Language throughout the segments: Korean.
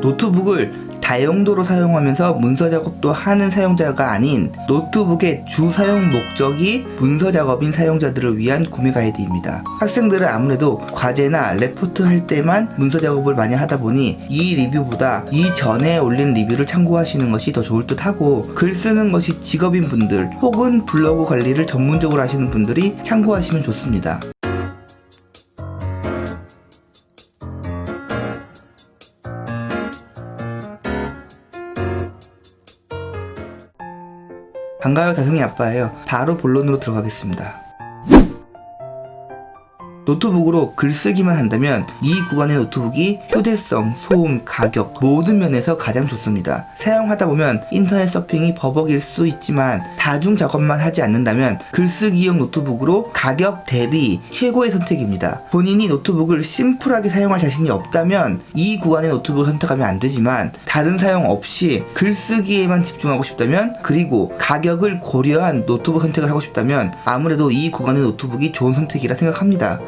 노트북을 다용도로 사용하면서 문서 작업도 하는 사용자가 아닌 노트북의 주 사용 목적이 문서 작업인 사용자들을 위한 구매 가이드입니다. 학생들은 아무래도 과제나 레포트 할 때만 문서 작업을 많이 하다 보니 이 리뷰보다 이전에 올린 리뷰를 참고하시는 것이 더 좋을 듯 하고, 글 쓰는 것이 직업인 분들 혹은 블로그 관리를 전문적으로 하시는 분들이 참고하시면 좋습니다. 반가워요, 다승이 아빠예요. 바로 본론으로 들어가겠습니다. 노트북으로 글쓰기만 한다면 이 구간의 노트북이 휴대성, 소음, 가격 모든 면에서 가장 좋습니다. 사용하다 보면 인터넷 서핑이 버벅일 수 있지만 다중 작업만 하지 않는다면 글쓰기용 노트북으로 가격 대비 최고의 선택입니다. 본인이 노트북을 심플하게 사용할 자신이 없다면 이 구간의 노트북을 선택하면 안 되지만, 다른 사용 없이 글쓰기에만 집중하고 싶다면, 그리고 가격을 고려한 노트북 선택을 하고 싶다면 아무래도 이 구간의 노트북이 좋은 선택이라 생각합니다.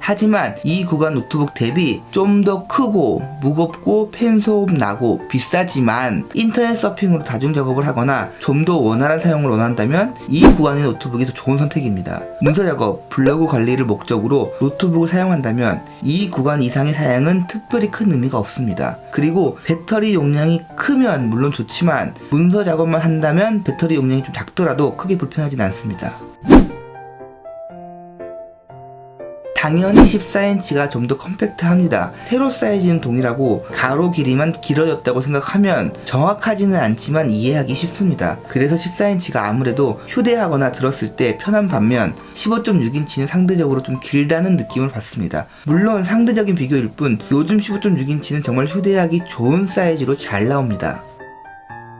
하지만 이 구간 노트북 대비 좀 더 크고 무겁고 펜소음 나고 비싸지만 인터넷 서핑으로 다중 작업을 하거나 좀 더 원활한 사용을 원한다면 이 구간의 노트북이 더 좋은 선택입니다. 문서 작업, 블로그 관리를 목적으로 노트북을 사용한다면 이 구간 이상의 사양은 특별히 큰 의미가 없습니다. 그리고 배터리 용량이 크면 물론 좋지만 문서 작업만 한다면 배터리 용량이 좀 작더라도 크게 불편하진 않습니다. 당연히 14인치가 좀 더 컴팩트합니다. 세로 사이즈는 동일하고 가로 길이만 길어졌다고 생각하면 정확하지는 않지만 이해하기 쉽습니다. 그래서 14인치가 아무래도 휴대하거나 들었을 때 편한 반면 15.6인치는 상대적으로 좀 길다는 느낌을 받습니다. 물론 상대적인 비교일 뿐 요즘 15.6인치는 정말 휴대하기 좋은 사이즈로 잘 나옵니다.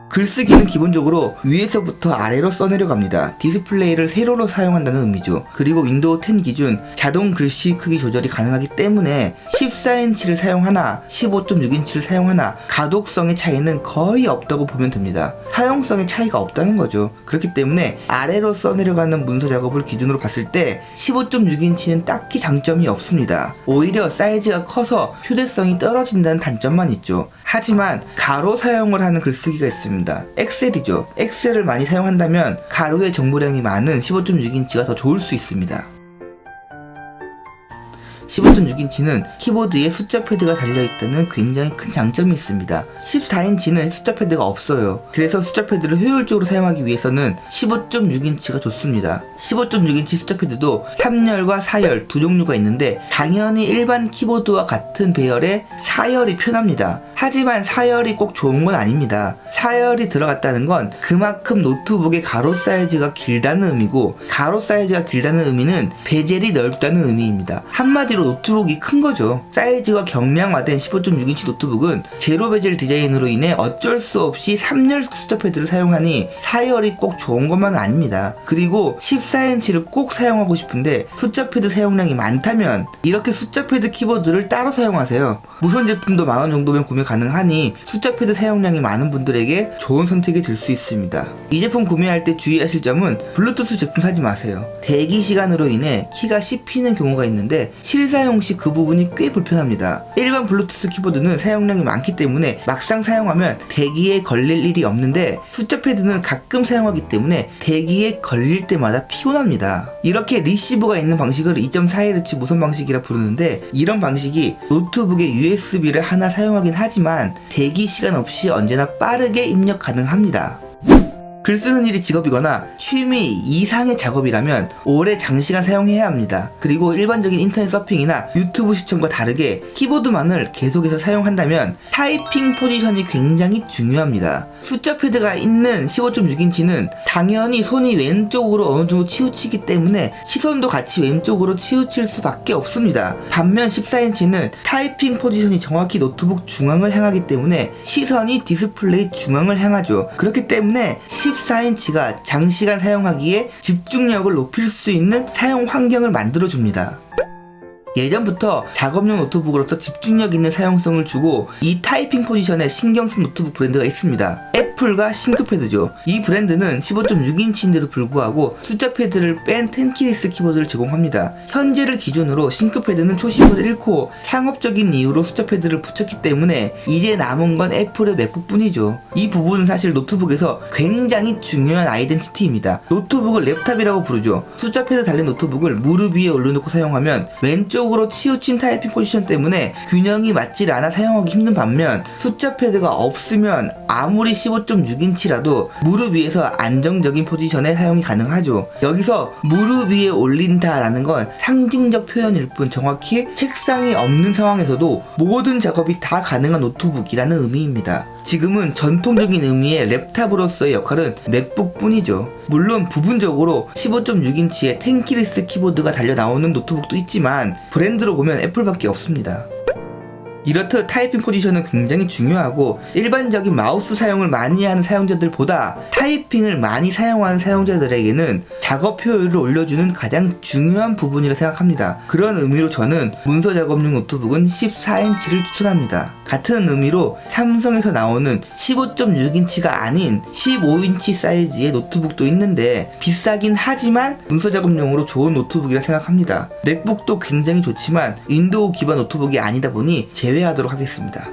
글쓰기는 기본적으로 위에서부터 아래로 써내려갑니다. 디스플레이를 세로로 사용한다는 의미죠. 그리고 윈도우 10 기준 자동 글씨 크기 조절이 가능하기 때문에 14인치를 사용하나 15.6인치를 사용하나 가독성의 차이는 거의 없다고 보면 됩니다. 사용성의 차이가 없다는 거죠. 그렇기 때문에 아래로 써내려가는 문서 작업을 기준으로 봤을 때 15.6인치는 딱히 장점이 없습니다. 오히려 사이즈가 커서 휴대성이 떨어진다는 단점만 있죠. 하지만 가로 사용을 하는 글쓰기가 있습니다. 엑셀이죠. 엑셀을 많이 사용한다면 가로의 정보량이 많은 15.6인치가 더 좋을 수 있습니다. 15.6인치는 키보드에 숫자 패드가 달려있다는 굉장히 큰 장점이 있습니다. 14인치는 숫자 패드가 없어요. 그래서 숫자 패드를 효율적으로 사용하기 위해서는 15.6인치가 좋습니다. 15.6인치 숫자 패드도 3열과 4열 두 종류가 있는데 당연히 일반 키보드와 같은 배열의 4열이 편합니다. 하지만 4열이 꼭 좋은 건 아닙니다. 4열이 들어갔다는 건 그만큼 노트북의 가로 사이즈가 길다는 의미고, 가로 사이즈가 길다는 의미는 베젤이 넓다는 의미입니다. 한마디로 노트북이 큰 거죠. 사이즈가 경량화된 15.6인치 노트북은 제로 베젤 디자인으로 인해 어쩔 수 없이 3열 숫자 패드를 사용하니 4열이 꼭 좋은 것만은 아닙니다. 그리고 14인치를 꼭 사용하고 싶은데 숫자 패드 사용량이 많다면 이렇게 숫자 패드 키보드를 따로 사용하세요. 무선 제품도 만원 정도면 구매 가능하니 숫자 패드 사용량이 많은 분들에게 좋은 선택이 될 수 있습니다. 이 제품 구매할 때 주의하실 점은 블루투스 제품 사지 마세요. 대기 시간으로 인해 키가 씹히는 경우가 있는데 실사용 시 그 부분이 꽤 불편합니다. 일반 블루투스 키보드는 사용량이 많기 때문에 막상 사용하면 대기에 걸릴 일이 없는데 숫자 패드는 가끔 사용하기 때문에 대기에 걸릴 때마다 피곤합니다. 이렇게 리시버가 있는 방식을 2.4Hz 무선 방식이라 부르는데, 이런 방식이 노트북에 USB를 하나 사용하긴 하지만 대기 시간 없이 언제나 빠르게 입력 가능합니다. 글 쓰는 일이 직업이거나 취미 이상의 작업이라면 오래 장시간 사용해야 합니다. 그리고 일반적인 인터넷 서핑이나 유튜브 시청과 다르게 키보드만을 계속해서 사용한다면 타이핑 포지션이 굉장히 중요합니다. 숫자 패드가 있는 15.6인치는 당연히 손이 왼쪽으로 어느 정도 치우치기 때문에 시선도 같이 왼쪽으로 치우칠 수밖에 없습니다. 반면 14인치는 타이핑 포지션이 정확히 노트북 중앙을 향하기 때문에 시선이 디스플레이 중앙을 향하죠. 그렇기 때문에 14인치가 장시간 사용하기에 집중력을 높일 수 있는 사용 환경을 만들어줍니다. 예전부터 작업용 노트북으로서 집중력 있는 사용성을 주고 이 타이핑 포지션에 신경 쓴 노트북 브랜드가 있습니다. 애플과 싱크패드죠. 이 브랜드는 15.6인치인데도 불구하고 숫자 패드를 뺀 텐키리스 키보드를 제공합니다. 현재를 기준으로 싱크패드는 초심을 잃고 상업적인 이유로 숫자 패드를 붙였기 때문에 이제 남은 건 애플의 맥북뿐이죠. 이 부분은 사실 노트북에서 굉장히 중요한 아이덴티티입니다. 노트북을 랩탑이라고 부르죠. 숫자 패드 달린 노트북을 무릎 위에 올려놓고 사용하면 왼쪽으로 치우친 타이핑 포지션 때문에 균형이 맞질 않아 사용하기 힘든 반면 숫자 패드가 없으면 아무리 15.6인치라도 무릎 위에서 안정적인 포지션에 사용이 가능하죠. 여기서 무릎 위에 올린다라는 건 상징적 표현일 뿐 정확히 책상이 없는 상황에서도 모든 작업이 다 가능한 노트북이라는 의미입니다. 지금은 전통적인 의미의 랩탑으로서의 역할은 맥북 뿐이죠. 물론 부분적으로 15.6인치의 텐키리스 키보드가 달려 나오는 노트북도 있지만 브랜드로 보면 애플밖에 없습니다. 이렇듯 타이핑 포지션은 굉장히 중요하고 일반적인 마우스 사용을 많이 하는 사용자들보다 타이핑을 많이 사용하는 사용자들에게는 작업 효율을 올려주는 가장 중요한 부분이라 생각합니다. 그런 의미로 저는 문서 작업용 노트북은 14인치를 추천합니다. 같은 의미로 삼성에서 나오는 15.6인치가 아닌 15인치 사이즈의 노트북도 있는데 비싸긴 하지만 문서 작업용으로 좋은 노트북이라 생각합니다. 맥북도 굉장히 좋지만 윈도우 기반 노트북이 아니다 보니 제외하도록 하겠습니다.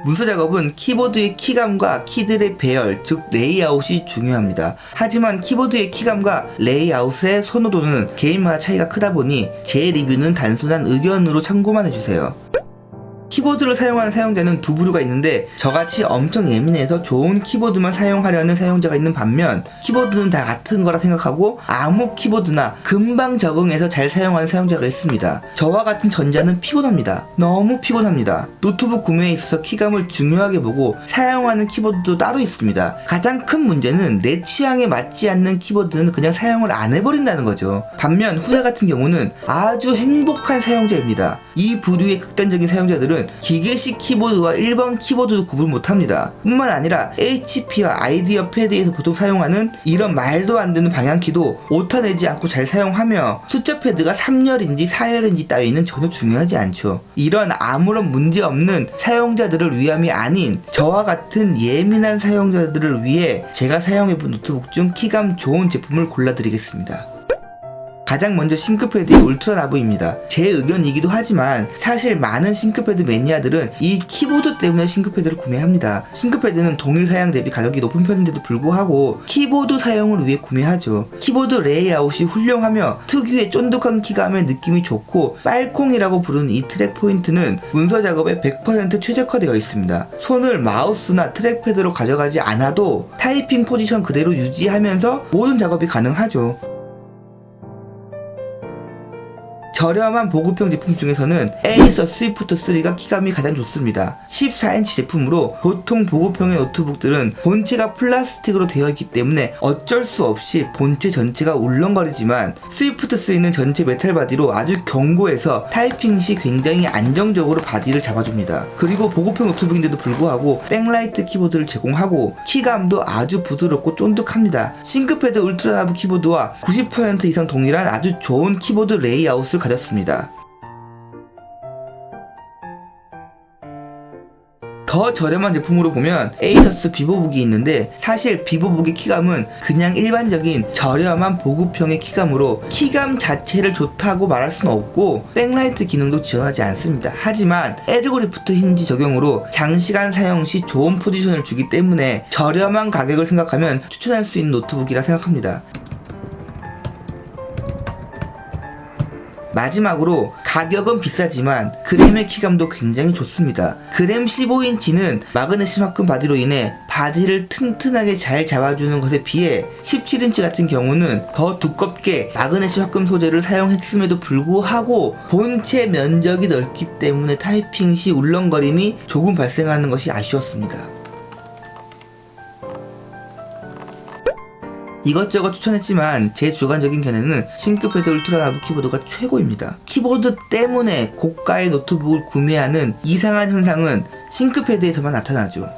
문서 작업은 키보드의 키감과 키들의 배열, 즉 레이아웃이 중요합니다. 하지만 키보드의 키감과 레이아웃의 선호도는 개인마다 차이가 크다 보니 제 리뷰는 단순한 의견으로 참고만 해주세요. 키보드를 사용하는 사용자는 두 부류가 있는데 저같이 엄청 예민해서 좋은 키보드만 사용하려는 사용자가 있는 반면 키보드는 다 같은 거라 생각하고 아무 키보드나 금방 적응해서 잘 사용하는 사용자가 있습니다. 저와 같은 전자는 피곤합니다. 너무 피곤합니다. 노트북 구매에 있어서 키감을 중요하게 보고 사용하는 키보드도 따로 있습니다. 가장 큰 문제는 내 취향에 맞지 않는 키보드는 그냥 사용을 안 해버린다는 거죠. 반면 후자 같은 경우는 아주 행복한 사용자입니다. 이 부류의 극단적인 사용자들은 기계식 키보드와 일반 키보드도 구분 못합니다. 뿐만 아니라 HP와 아이디어 패드에서 보통 사용하는 이런 말도 안 되는 방향키도 오타내지 않고 잘 사용하며 숫자 패드가 3열인지 4열인지 따위는 전혀 중요하지 않죠. 이런 아무런 문제 없는 사용자들을 위함이 아닌 저와 같은 예민한 사용자들을 위해 제가 사용해본 노트북 중 키감 좋은 제품을 골라드리겠습니다. 가장 먼저 싱크패드의 울트라 나브입니다. 제 의견이기도 하지만 사실 많은 싱크패드 매니아들은 이 키보드 때문에 싱크패드를 구매합니다. 싱크패드는 동일 사양 대비 가격이 높은 편인데도 불구하고 키보드 사용을 위해 구매하죠. 키보드 레이아웃이 훌륭하며 특유의 쫀득한 키감의 느낌이 좋고 빨콩이라고 부르는 이 트랙 포인트는 문서 작업에 100% 최적화되어 있습니다. 손을 마우스나 트랙패드로 가져가지 않아도 타이핑 포지션 그대로 유지하면서 모든 작업이 가능하죠. 저렴한 보급형 제품 중에서는 에이서 스위프트 3가 키감이 가장 좋습니다. 14인치 제품으로 보통 보급형의 노트북들은 본체가 플라스틱으로 되어 있기 때문에 어쩔 수 없이 본체 전체가 울렁거리지만 스위프트 3는 전체 메탈 바디로 아주 견고해서 타이핑 시 굉장히 안정적으로 바디를 잡아줍니다. 그리고 보급형 노트북인데도 불구하고 백라이트 키보드를 제공하고 키감도 아주 부드럽고 쫀득합니다. 싱크패드 울트라 나브 키보드와 90% 이상 동일한 아주 좋은 키보드 레이아웃을 가졌습니다. 더 저렴한 제품으로 보면 에이서스 비보북이 있는데 사실 비보북의 키감은 그냥 일반적인 저렴한 보급형의 키감으로 키감 자체를 좋다고 말할 수는 없고 백라이트 기능도 지원하지 않습니다. 하지만 에르고리프트 힌지 적용으로 장시간 사용 시 좋은 포지션을 주기 때문에 저렴한 가격을 생각하면 추천할 수 있는 노트북이라 생각합니다. 마지막으로 가격은 비싸지만 그램의 키감도 굉장히 좋습니다. 그램 15인치는 마그네슘 합금 바디로 인해 바디를 튼튼하게 잘 잡아주는 것에 비해 17인치 같은 경우는 더 두껍게 마그네슘 합금 소재를 사용했음에도 불구하고 본체 면적이 넓기 때문에 타이핑 시 울렁거림이 조금 발생하는 것이 아쉬웠습니다. 이것저것 추천했지만 제 주관적인 견해는 싱크패드 울트라 나브 키보드가 최고입니다. 키보드 때문에 고가의 노트북을 구매하는 이상한 현상은 싱크패드에서만 나타나죠.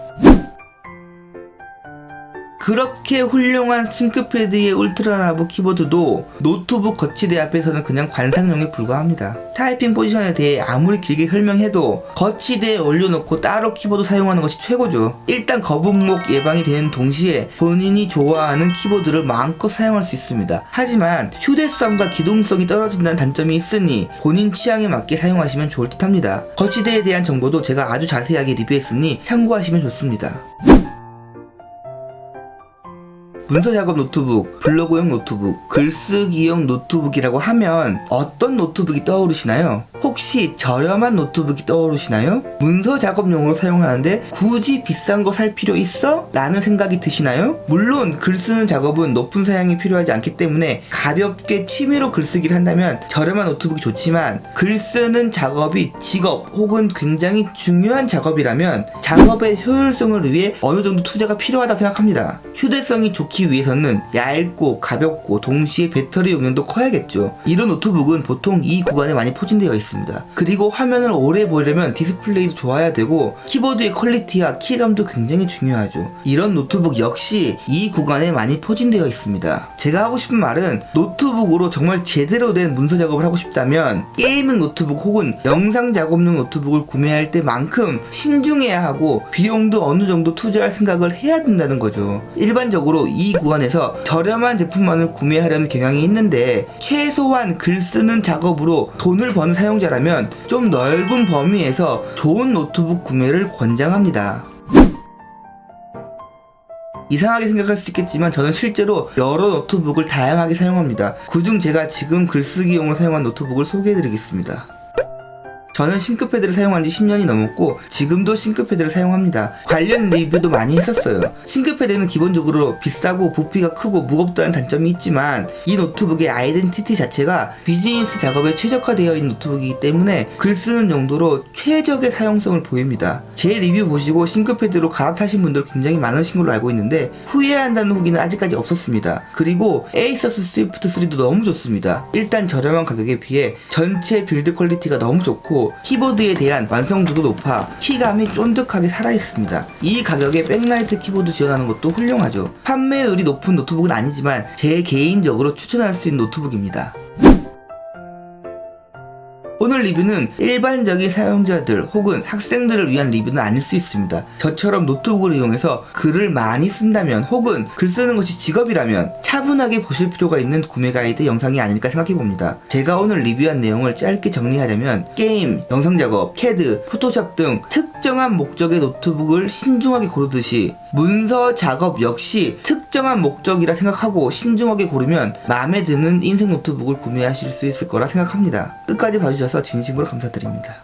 그렇게 훌륭한 싱크패드의 울트라나브 키보드도 노트북 거치대 앞에서는 그냥 관상용에 불과합니다. 타이핑 포지션에 대해 아무리 길게 설명해도 거치대에 올려놓고 따로 키보드 사용하는 것이 최고죠. 일단 거북목 예방이 되는 동시에 본인이 좋아하는 키보드를 마음껏 사용할 수 있습니다. 하지만 휴대성과 기동성이 떨어진다는 단점이 있으니 본인 취향에 맞게 사용하시면 좋을 듯 합니다. 거치대에 대한 정보도 제가 아주 자세하게 리뷰했으니 참고하시면 좋습니다. 문서작업 노트북, 블로그용 노트북, 글쓰기용 노트북이라고 하면 어떤 노트북이 떠오르시나요? 혹시 저렴한 노트북이 떠오르시나요? 문서 작업용으로 사용하는데 굳이 비싼 거 살 필요 있어? 라는 생각이 드시나요? 물론 글 쓰는 작업은 높은 사양이 필요하지 않기 때문에 가볍게 취미로 글쓰기를 한다면 저렴한 노트북이 좋지만 글 쓰는 작업이 직업 혹은 굉장히 중요한 작업이라면 작업의 효율성을 위해 어느 정도 투자가 필요하다고 생각합니다. 휴대성이 좋기 위해서는 얇고 가볍고 동시에 배터리 용량도 커야겠죠. 이런 노트북은 보통 이 구간에 많이 포진되어 있습니다. 그리고 화면을 오래 보려면 디스플레이도 좋아야 되고 키보드의 퀄리티와 키감도 굉장히 중요하죠. 이런 노트북 역시 이 구간에 많이 포진되어 있습니다. 제가 하고 싶은 말은 노트북으로 정말 제대로 된 문서 작업을 하고 싶다면 게이밍 노트북 혹은 영상 작업용 노트북을 구매할 때만큼 신중해야 하고 비용도 어느 정도 투자할 생각을 해야 된다는 거죠. 일반적으로 이 구간에서 저렴한 제품만을 구매하려는 경향이 있는데 최소한 글 쓰는 작업으로 돈을 버는 사용자라면 좀 넓은 범위에서 좋은 노트북 구매를 권장합니다. 이상하게 생각할 수 있겠지만 저는 실제로 여러 노트북을 다양하게 사용합니다. 그중 제가 지금 글쓰기용으로 사용한 노트북을 소개해드리겠습니다. 저는 싱크패드를 사용한 지 10년이 넘었고 지금도 싱크패드를 사용합니다. 관련 리뷰도 많이 했었어요. 싱크패드는 기본적으로 비싸고 부피가 크고 무겁다는 단점이 있지만 이 노트북의 아이덴티티 자체가 비즈니스 작업에 최적화되어 있는 노트북이기 때문에 글 쓰는 용도로 최적의 사용성을 보입니다. 제 리뷰 보시고 싱크패드로 갈아타신 분들 굉장히 많으신 걸로 알고 있는데 후회한다는 후기는 아직까지 없었습니다. 그리고 에이서스 스위프트 3도 너무 좋습니다. 일단 저렴한 가격에 비해 전체 빌드 퀄리티가 너무 좋고 키보드에 대한 완성도도 높아 키감이 쫀득하게 살아있습니다. 이 가격에 백라이트 키보드 지원하는 것도 훌륭하죠. 판매율이 높은 노트북은 아니지만 제 개인적으로 추천할 수 있는 노트북입니다. 오늘 리뷰는 일반적인 사용자들 혹은 학생들을 위한 리뷰는 아닐 수 있습니다. 저처럼 노트북을 이용해서 글을 많이 쓴다면 혹은 글 쓰는 것이 직업이라면 차분하게 보실 필요가 있는 구매 가이드 영상이 아닐까 생각해봅니다. 제가 오늘 리뷰한 내용을 짧게 정리하자면 게임, 영상작업, CAD, 포토샵 등 특정한 목적의 노트북을 신중하게 고르듯이 문서 작업 역시 특정한 목적이라 생각하고 신중하게 고르면 마음에 드는 인생 노트북을 구매하실 수 있을 거라 생각합니다. 끝까지 봐주셔서 진심으로 감사드립니다.